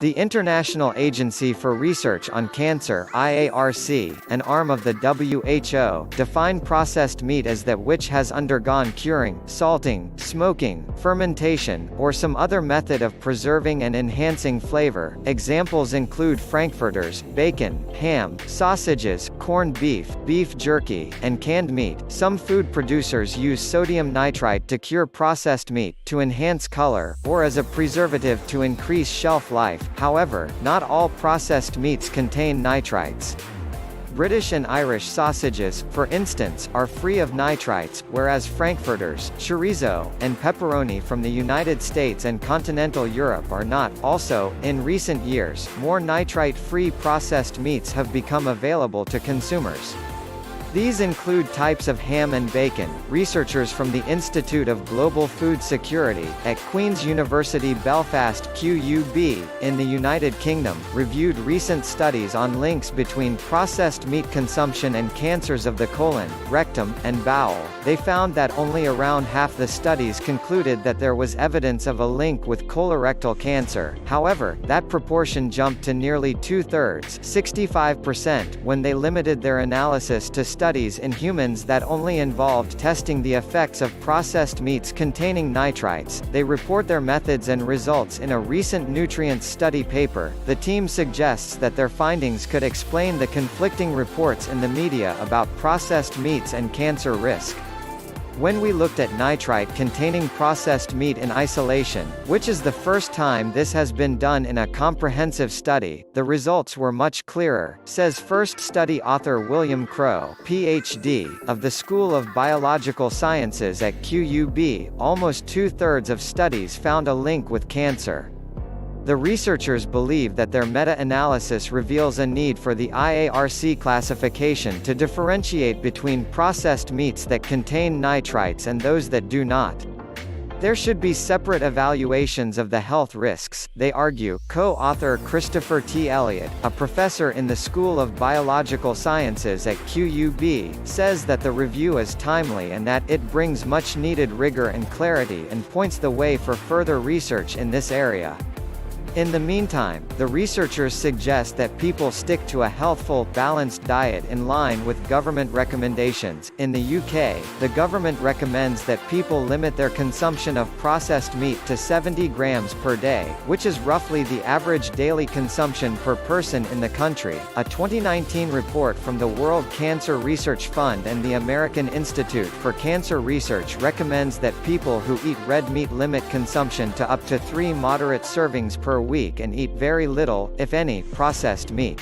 The International Agency for Research on Cancer (IARC), an arm of the WHO, define processed meat as that which has undergone curing, salting, smoking, fermentation, or some other method of preserving and enhancing flavor. Examples include frankfurters, bacon, ham, sausages, corned beef, beef jerky, and canned meat. Some food producers use sodium nitrite to cure processed meat, to enhance color, or as a preservative to increase shelf life. However, not all processed meats contain nitrites. British and Irish sausages, for instance, are free of nitrites, whereas frankfurters, chorizo, and pepperoni from the United States and continental Europe are not. Also, in recent years, more nitrite-free processed meats have become available to consumers. These include types of ham and bacon. Researchers from the Institute of Global Food Security, at Queen's University Belfast (QUB), in the United Kingdom, reviewed recent studies on links between processed meat consumption and cancers of the colon, rectum, and bowel. They found that only around half the studies concluded that there was evidence of a link with colorectal cancer. However, that proportion jumped to nearly two-thirds, 65%, when they limited their analysis to studies in humans that only involved testing the effects of processed meats containing nitrites. They report their methods and results in a recent nutrients study paper. The team suggests that their findings could explain the conflicting reports in the media about processed meats and cancer risk. When we looked at nitrite-containing processed meat in isolation, which is the first time this has been done in a comprehensive study, the results were much clearer, says first study author William Crow, Ph.D., of the School of Biological Sciences at QUB. Almost two-thirds of studies found a link with cancer. The researchers believe that their meta-analysis reveals a need for the IARC classification to differentiate between processed meats that contain nitrites and those that do not. There should be separate evaluations of the health risks, they argue. Co-author Christopher T. Elliott, a professor in the School of Biological Sciences at QUB, says that the review is timely and that it brings much-needed rigor and clarity and points the way for further research in this area. In the meantime, the researchers suggest that people stick to a healthful, balanced diet in line with government recommendations. In the UK, the government recommends that people limit their consumption of processed meat to 70 grams per day, which is roughly the average daily consumption per person in the country. A 2019 report from the World Cancer Research Fund and the American Institute for Cancer Research recommends that people who eat red meat limit consumption to up to 3 moderate servings per week and eat very little, if any, processed meat.